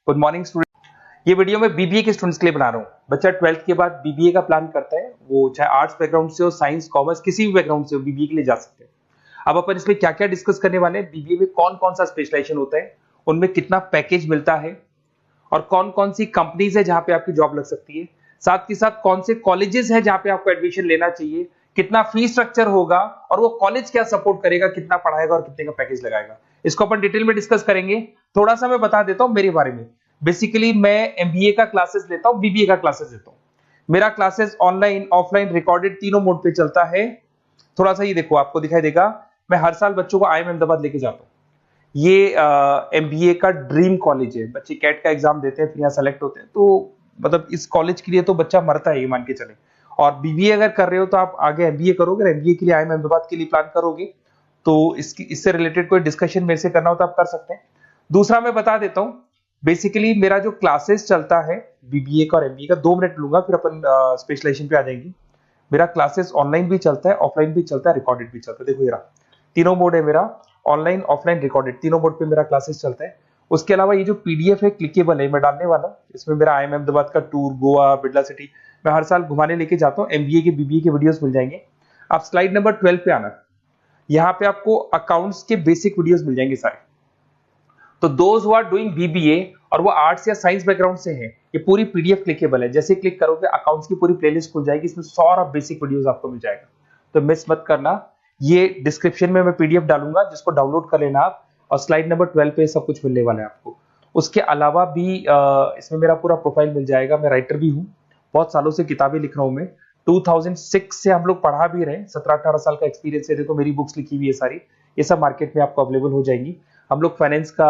Good morning student. ये video मैं BBA के स्टूडेंट्स के लिए बना रहा हूँ। बच्चा 12th के बाद बीबीए का प्लान करता है, वो चाहे आर्ट्स बैकग्राउंड से हो, साइंस, कॉमर्स, किसी भी बैकग्राउंड से हो, बीबीए के लिए जा सकते हैं। अब अपन इसमें क्या क्या डिस्कस करने वाले हैं, बीबीए में कौन कौन सा स्पेशलाइजेशन होता है, उनमें कितना पैकेज मिलता है और कौन कौन सी कंपनीज है जहां पे आपकी जॉब लग सकती है, साथ के साथ कौन से कॉलेजेस है जहां पे आपको एडमिशन लेना चाहिए, कितना फीस स्ट्रक्चर होगा और वो कॉलेज क्या सपोर्ट करेगा, कितना पढ़ाएगा और कितने का पैकेज लगाएगा, इसको अपन डिटेल में डिस्कस करेंगे। थोड़ा सा मैं बता देता हूं मेरे बारे में। बेसिकली मैं एमबीए का क्लासेस लेता हूं, बीबीए का क्लासेस लेता हूं। मेरा क्लासेस ऑनलाइन, ऑफलाइन, रिकॉर्डेड तीनों मोड पे चलता है। थोड़ा सा ये देखो, आपको दिखाई देगा, मैं हर साल बच्चों को आईएम अहमदाबाद लेके जाता हूँ। ये एमबीए का ड्रीम कॉलेज है। बच्चे कैट का एग्जाम देते हैं, फिर यहाँ सेलेक्ट होते हैं, तो मतलब इस कॉलेज के लिए तो बच्चा मरता है, ये मान के चले। और बीबीए अगर कर रहे हो तो आप आगे एमबीए करोगे, एमबीए के लिए आईएम अहमदाबाद के लिए प्लान करोगे, तो इससे रिलेटेड कोई डिस्कशन मेरे से करना हो तो आप कर सकते हैं। दूसरा मैं बता देता हूँ, बेसिकली मेरा जो क्लासेस चलता है बीबीए का और एमबीए का, 2 मिनट लूंगा फिर अपन स्पेशलाइजेशन पे आ जाएंगे। मेरा क्लासेस ऑनलाइन भी चलता है, ऑफलाइन भी चलता है, रिकॉर्डेड भी चलता है। देखो ये रहा, तीनों मोड है मेरा, ऑनलाइन, ऑफलाइन, रिकॉर्डेड, तीनों मोड पे मेरा क्लासेस चलता है। उसके अलावा ये जो पीडीएफ है क्लिकेबल है, मैं डालने वाला हूँ। इसमें मेरा आईएम अहमदाबाद का टूर, गोवा, बिरला सिटी, मैं हर साल घुमाने लेके जाता हूँ। एमबीए के, बीबीए के वीडियोस मिल जाएंगे। आप स्लाइड नंबर 12 पे आना, यहाँ पे आपको अकाउंट्स के बेसिक वीडियोस मिल जाएंगे सारे। तो those who are doing BBA और वो आर्ट्स या साइंस बैकग्राउंड से हैं, ये पूरी पीडीएफ क्लिकेबल है। जैसे क्लिक करोगे अकाउंट्स की पूरी प्लेलिस्ट खुल जाएगी, इसमें सारा बेसिक वीडियोस आपको मिल जाएगा, तो मिस मत करना। ये डिस्क्रिप्शन में मैं पीडीएफ डालूंगा, जिसको डाउनलोड कर लेना आप, और स्लाइड नंबर 12 पे सब कुछ मिलने वाला है आपको। उसके अलावा भी इसमें मेरा पूरा प्रोफाइल मिल जाएगा। मैं राइटर भी हूँ, बहुत सालों से किताबें लिख रहा हूँ मैं। 2006 से हम लोग पढ़ा भी रहे, 17-18 साल का एक्सपीरियंस है। देखो मेरी बुक्स लिखी हुई है सारी, ये सब मार्केट में आपको अवेलेबल हो जाएंगी। हम लोग फाइनेंस का,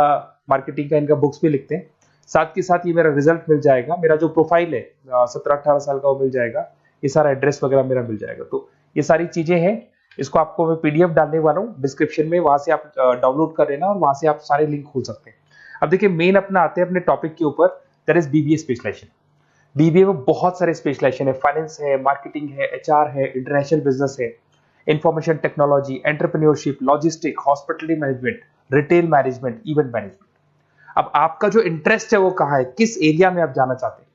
मार्केटिंग का, इनका बुक्स भी लिखते हैं। साथ के साथ ये मेरा रिजल्ट मिल जाएगा, मेरा जो प्रोफाइल है 17-18 साल का वो मिल जाएगा, ये सारा एड्रेस वगैरह मेरा मिल जाएगा। तो ये सारी चीजें हैं, इसको आपको मैं पीडीएफ डालने वाला हूँ डिस्क्रिप्शन में, वहां से आप डाउनलोड कर लेना और वहां से आप सारे लिंक खोल सकते हैं। अब देखिए मेन अपना आते हैं अपने टॉपिक के ऊपर, that is BBA specialization. BBA में बहुत सारे स्पेशलाइजेशन है, फाइनेंस है, मार्केटिंग है, एचआर है, इंटरनेशनल बिजनेस है, information technology, entrepreneurship, logistic, hospitality management, retail management, event management. अब आपका जो इंटरेस्ट है वो कहाँ है, किस एरिया में आप जाना चाहते हैं,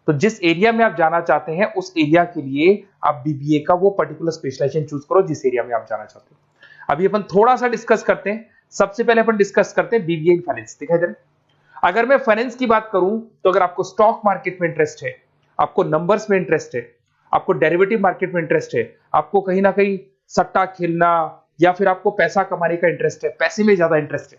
तो जिस एरिया में आप जाना चाहते हैं उस एरिया के लिए आप बीबीए का वो पर्टिकुलर स्पेशलाइजेशन चूज करो जिस एरिया में आप जाना चाहते हो। अभी अपन थोड़ा सा डिस्कस करते हैं। सबसे पहले अपन डिस्कस करते हैं बीबीए इन फाइनेंस। दिखाई दे रहा है? अगर मैं फाइनेंस की बात करूं तो अगर आपको स्टॉक मार्केट में इंटरेस्ट है, आपको नंबर्स में इंटरेस्ट है, आपको डेरिवेटिव मार्केट में इंटरेस्ट है, आपको कहीं ना कहीं सट्टा खेलना या फिर आपको पैसा कमाने का इंटरेस्ट है, पैसे में ज्यादा इंटरेस्ट है,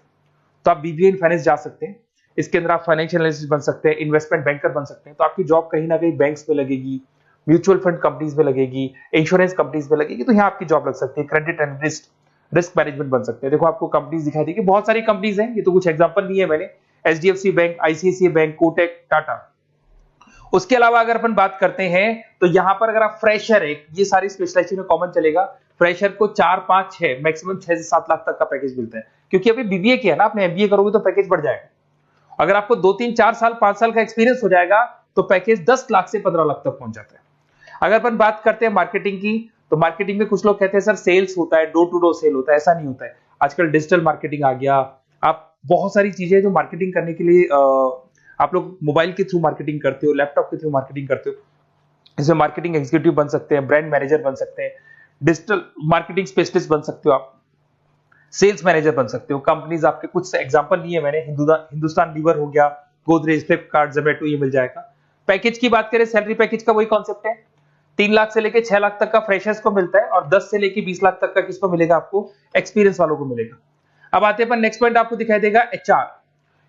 तो आप बीबीए इन फाइनेंस जा सकते हैं। इसके अंदर आप फाइनेंशियल एनालिस्ट बन सकते हैं, इन्वेस्टमेंट बैंकर बन सकते हैं। तो आपकी जॉब कहीं ना कहीं बैंक्स में लगेगी, म्यूचुअल फंड कंपनीज में लगेगी, इंश्योरेंस कंपनीज में लगेगी, तो यहाँ आपकी जॉब लग सकती है। क्रेडिट एनालिस्ट, रिस्क मैनेजमेंट बन सकते हैं। देखो आपको कंपनीज दिखाई देगी, बहुत सारी कंपनीज हैं, ये तो कुछ एग्जांपल नहीं है मैंने, HDFC bank, ICICI bank, Kotak, Tata. उसके अलावा अगर अपन बात करते हैं तो यहाँ पर अगर आप फ्रेशर है, ये सारी स्पेशलाइजेशन में कॉमन चलेगा। फ्रेशर को 4, 5, 6, मैक्सिमम 6 से 7 लाख तक का पैकेज मिलता है, क्योंकि अभी बीबीए किया ना आपने, एमबीए करोगे तो पैकेज बढ़ जाएगा। अगर आपको 2, 3, 4 साल, 5 साल का एक्सपीरियंस हो जाएगा तो पैकेज 10 लाख से 15 लाख तक पहुंच जाता है। अगर अपन बात करते हैं मार्केटिंग की, तो मार्केटिंग में कुछ लोग कहते हैं सर सेल्स होता है, डोर टू डोर सेल होता है, ऐसा नहीं होता है। आजकल डिजिटल मार्केटिंग आ गया, आप बहुत सारी चीजें जो मार्केटिंग करने के लिए आप लोग मोबाइल के थ्रू मार्केटिंग करते हो, लैपटॉप के थ्रू मार्केटिंग करते हो। इसमें मार्केटिंग एग्जीक्यूटिव बन सकते हैं, ब्रांड मैनेजर बन सकते हैं, डिजिटल मार्केटिंग स्पेशलिस्ट बन सकते हो, आप सेल्स मैनेजर बन सकते हो। कंपनीज आपके कुछ एग्जांपल लिए मैंने, हिंदुस्तान लीवर हो गया, गोदरेज, फ्लिपकार्ट, जोमेटो, ये मिल जाएगा। पैकेज की बात करें, सैलरी पैकेज का वही कॉन्सेप्ट है, 3 लाख से लेके 6 लाख तक का फ्रेशर्स को मिलता है और 10 से लेके 20 लाख तक का किसको मिलेगा, आपको एक्सपीरियंस वालों को मिलेगा। अब आते हैं नेक्स्ट पॉइंट, आपको दिखाई देगा एचआर,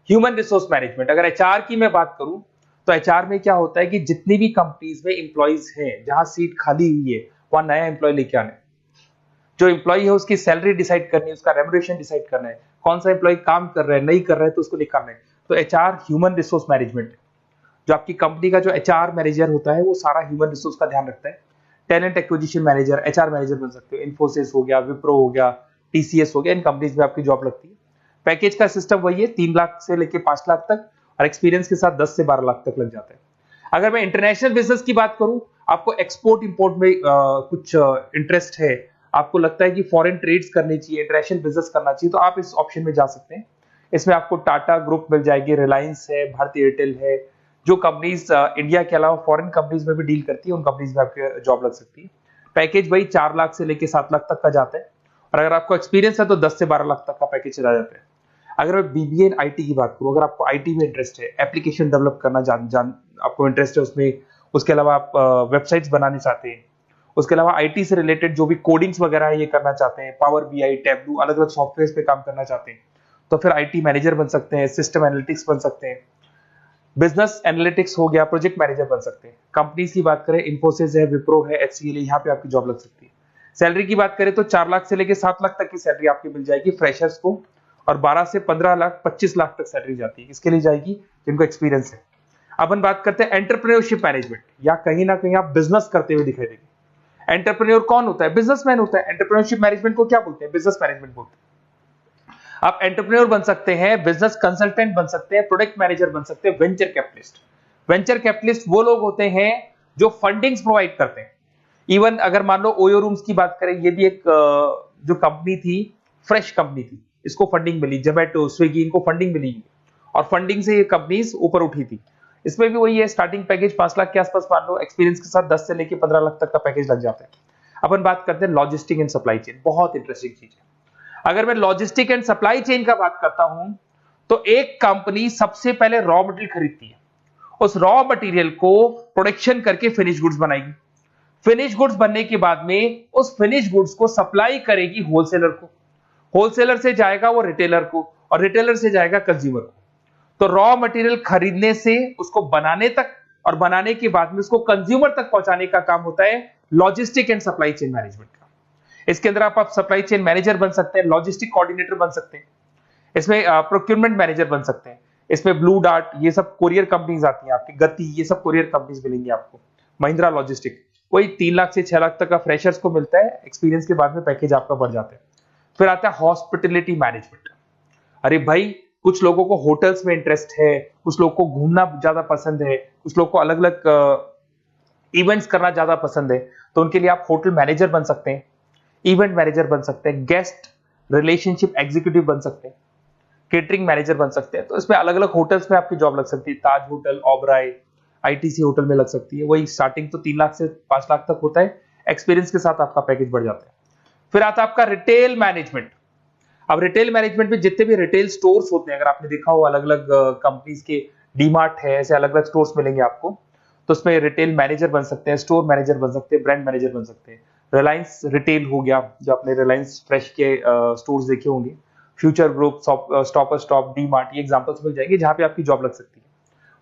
ह्यूमन रिसोर्स मैनेजमेंट। अगर एचआर की मैं बात करूं तो एचआर में क्या होता है कि जितनी भी कंपनीज में इंप्लॉइज हैं, जहां सीट खाली हुई है वहां नया इंप्लॉय लेके आना है। जो इंप्लॉय है उसकी सैलरी डिसाइड करनी है, उसका रेम्युनरेशन डिसाइड करना है, कौन सा इंप्लॉय काम कर रहा है, नहीं कर रहा है तो उसको निकालना है। तो एचआर ह्यूमन रिसोर्स मैनेजमेंट, जो आपकी कंपनी का जो एचआर मैनेजर होता है वो सारा ह्यूमन रिसोर्स का ध्यान रखता है। Talent acquisition manager, HR manager बन सकते हो। इन्फोसिस हो गया, विप्रो हो गया, टीसीएस हो गया, इन कंपनीज में आपकी जॉब लगती है। पैकेज का सिस्टम वही है, 3 लाख से लेके 5 लाख तक, और एक्सपीरियंस के साथ 10 से 12 लाख तक लग जाता है। अगर मैं इंटरनेशनल बिजनेस की बात करूं, आपको एक्सपोर्ट इंपोर्ट में कुछ इंटरेस्ट है, आपको लगता है कि फॉरेन ट्रेड्स करनी चाहिए, इंटरनेशनल बिजनेस करना चाहिए, तो आप इस ऑप्शन में जा सकते हैं। इसमें आपको टाटा ग्रुप मिल जाएगी, रिलायंस है, भारतीय एयरटेल है, जो कंपनीज इंडिया के अलावा फॉरेन कंपनीज में भी डील करती है, उन कंपनीज में आपकी जॉब लग सकती है। पैकेज वही 4 लाख से लेके 7 लाख तक का जाता है, और अगर आपको एक्सपीरियंस है तो 10 से 12 लाख तक का पैकेज चला जाता है। अगर मैं बीबीए इन आईटी की बात करूं, अगर आपको आईटी में इंटरेस्ट है, एप्लीकेशन डेवलप करना आपको इंटरेस्ट है उसमें, उसके अलावा आप वेबसाइट्स बनाने चाहते हैं, उसके अलावा आईटी से रिलेटेड जो भी कोडिंग्स वगैरह है ये करना चाहते हैं, पावर बीआई, टैबलू, अलग अलग सॉफ्टवेयर पे काम करना चाहते हैं, तो फिर आईटी मैनेजर बन सकते हैं, सिस्टम एनालिटिक्स बन सकते हैं, बिजनेस एनालिटिक्स हो गया, प्रोजेक्ट मैनेजर बन सकते हैं। कंपनीज की बात करें, इन्फोसिस है, विप्रो है, एचसीएल है, यहाँ पे आपकी जॉब लग सकती है। सैलरी की बात करें तो 4 लाख से लेकर 7 लाख तक की सैलरी आपकी मिल जाएगी फ्रेशर्स को, और 12 से 15 लाख 25 लाख तक सैलरी जाती है। किसके लिए जाएगी? जिनको एक्सपीरियंस है। अपन बात करते हैं एंटरप्रेन्योरशिप मैनेजमेंट, या कहीं ना कहीं आप बिजनेस करते हुए दिखाई देंगे। एंटरप्रेन्योर कौन होता है? बिजनेसमैन होता है। एंटरप्रेन्योरशिप मैनेजमेंट को क्या बोलते हैं? बिजनेस मैनेजमेंट बोलते हैं। आप एंटरप्रेन्योर बन सकते हैं, बिजनेस कंसल्टेंट बन सकते हैं, प्रोडक्ट मैनेजर बन सकते हैं, वेंचर कैपिटलिस्ट। वेंचर कैपिटलिस्ट वो लोग होते हैं जो फंडिंग्स प्रोवाइड करते हैं। इवन अगर मान लो ओयो रूम्स की बात करें, ये भी एक जो कंपनी थी, फ्रेश कंपनी थी, इसको फंडिंग मिली, जोमेटो, स्विगी, इनको फंडिंग मिली, और फंडिंग से ये कंपनीज ऊपर उठी थी। इसमें भी वही है, स्टार्टिंग पैकेज 5 लाख के आसपास मान लो, एक्सपीरियंस के साथ 10 से लेके 15 लाख तक का पैकेज लग जाता है। अपन बात करते हैं लॉजिस्टिक एंड सप्लाई चेन, बहुत इंटरेस्टिंग चीज है। अगर मैं लॉजिस्टिक एंड सप्लाई चेन का बात करता हूं, तो एक कंपनी सबसे पहले रॉ मटेरियल खरीदती है, उस रॉ मटेरियल को प्रोडक्शन करके फिनिश गुड्स बनाएगी। फिनिश गुड्स बनने के बाद में उस फिनिश गुड्स को सप्लाई करेगी होलसेलर को, होलसेलर से जाएगा वो रिटेलर को, और रिटेलर से जाएगा कंज्यूमर को। तो रॉ मटेरियल खरीदने से उसको बनाने तक, और बनाने के बाद में उसको कंज्यूमर तक पहुंचाने का काम होता है logistic and supply chain management का। इसके अंदर आप सप्लाई चेन मैनेजर बन सकते हैं, लॉजिस्टिक कोऑर्डिनेटर बन सकते हैं, इसमें प्रोक्योरमेंट मैनेजर बन सकते हैं, इसमें ब्लू डार्ट, ये सब कोरियर कंपनीज आती हैं आपकी, गति, ये सब कोरियर कंपनीज मिलेंगी आपको, महिंद्रा लॉजिस्टिक। वही 3 लाख से 6 लाख तक का फ्रेशर्स को मिलता है, एक्सपीरियंस के बाद में पैकेज आपका बढ़ जाता है। फिर आता है हॉस्पिटलिटी मैनेजमेंट। अरे भाई, कुछ लोगों को होटल्स में इंटरेस्ट है, कुछ लोगों को घूमना ज्यादा पसंद है, कुछ लोगों को अलग अलग इवेंट्स करना ज्यादा पसंद है, तो उनके लिए आप होटल मैनेजर बन सकते हैं, इवेंट मैनेजर बन सकते हैं, गेस्ट रिलेशनशिप एग्जीक्यूटिव बन सकते हैं, केटरिंग मैनेजर बन सकते हैं। तो इसमें अलग अलग होटल्स में आपकी जॉब लग सकती है, ताज होटल, ओबराय, आईटीसी होटल में लग सकती है। वही स्टार्टिंग तो 3 लाख से 5 लाख तक होता है, एक्सपीरियंस के साथ आपका पैकेज बढ़ जाता है। फिर आता है आपका रिटेल मैनेजमेंट। अब रिटेल मैनेजमेंट में जितने भी रिटेल स्टोर्स होते हैं, अगर आपने देखा हो अलग अलग कंपनीज के, डीमार्ट है, ऐसे अलग अलग स्टोर्स मिलेंगे आपको, तो उसमें रिटेल मैनेजर बन सकते हैं, स्टोर मैनेजर बन सकते हैं, ब्रांड मैनेजर बन सकते हैं। रिलायंस रिटेल हो गया, जो आपने रिलायंस फ्रेश के स्टोर्स देखे होंगे, future group, stop stop, DMart, ये एग्जांपल्स मिल जाएंगे जहां पे आपकी जॉब लग सकती है।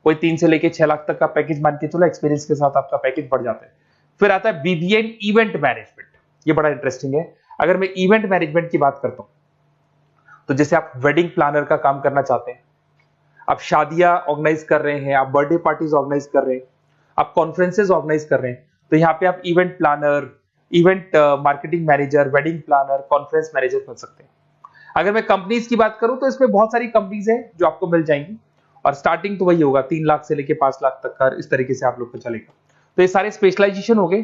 कोई 3 से लेके 6 लाख तक का पैकेज मान के चलो, एक्सपीरियंस के साथ आपका पैकेज बढ़ जाता है। फिर आता है बीबीए इवेंट मैनेजमेंट, ये बड़ा इंटरेस्टिंग है। अगर मैं इवेंट मैनेजमेंट की बात करता हूं, तो जैसे आप वेडिंग प्लानर का काम करना चाहते हैं, आप शादियां ऑर्गेनाइज कर रहे हैं, आप बर्थडे पार्टीज ऑर्गेनाइज कर रहे हैं, आप कॉन्फ्रेंसेज ऑर्गेनाइज कर रहे हैं, तो यहाँ पे आप event planner, event marketing manager, wedding planner, conference manager बन सकते हैं। अगर मैं कंपनीज की बात करूं, तो इसमें बहुत सारी कंपनीज हैं जो आपको मिल जाएंगी, और स्टार्टिंग तो वही होगा 3 लाख से लेके 5 लाख तक का, इस तरीके से आप लोग को चलेगा। तो ये सारे स्पेशलाइजेशन हो गए।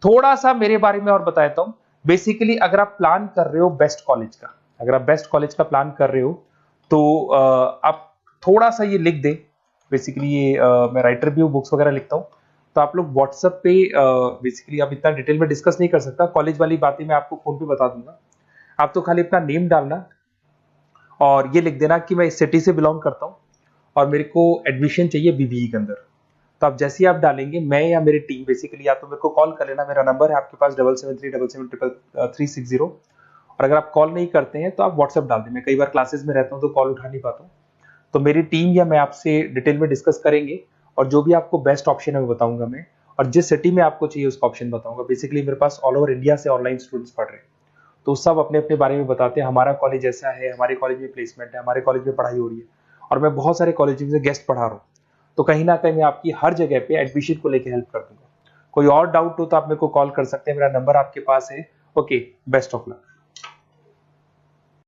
थोड़ा सा मेरे बारे में और बताता हूं। बेसिकली अगर आप प्लान कर रहे हो बेस्ट कॉलेज का, अगर आप बेस्ट कॉलेज का प्लान कर रहे हो, तो आप थोड़ा सा ये लिख दें। बेसिकली ये मैं राइटर भी हूँ, बुक्स वगैरह लिखता हूँ, तो आप लोग व्हाट्सएप पे, बेसिकली आप इतना डिटेल में डिस्कस नहीं कर सकता, कॉलेज वाली बातें मैं आपको फोन पे बता दूंगा। आप तो खाली अपना नेम डालना और ये लिख देना कि मैं इस सिटी से बिलोंग करता हूँ और मेरे को एडमिशन चाहिए बीबीए के अंदर। तो आप जैसे ही आप डालेंगे, मैं या मेरी टीम बेसिकली, या तो मेरे को कॉल कर लेना, मेरा नंबर है आपके पास 7737773360। और अगर आप कॉल नहीं करते हैं तो आप व्हाट्सएप डाल दें। मैं कई बार क्लासेस में रहता हूँ तो कॉल उठा नहीं पाता हूँ, तो मेरी टीम या मैं आपसे डिटेल में डिस्कस करेंगे, और जो भी आपको बेस्ट ऑप्शन है वो बताऊंगा मैं, और जिस सिटी में आपको चाहिए उसका ऑप्शन बताऊंगा। बेसिकली मेरे पास ऑल ओवर इंडिया से ऑनलाइन स्टूडेंट्स पढ़ रहे हैं, तो सब अपने अपने बारे में बताते हैं, हमारा कॉलेज ऐसा है, हमारे कॉलेज में प्लेसमेंट है, हमारे कॉलेज में पढ़ाई हो रही है। और मैं बहुत सारे कॉलेज में गेस्ट पढ़ा रहा हूँ, तो कहीं ना कहीं मैं आपकी हर जगह पे एडमिशन को लेकर हेल्प कर दूंगा। कोई और डाउट हो तो आप मेरे को कॉल कर सकते हैं, मेरा नंबर आपके पास है। Okay, best of luck.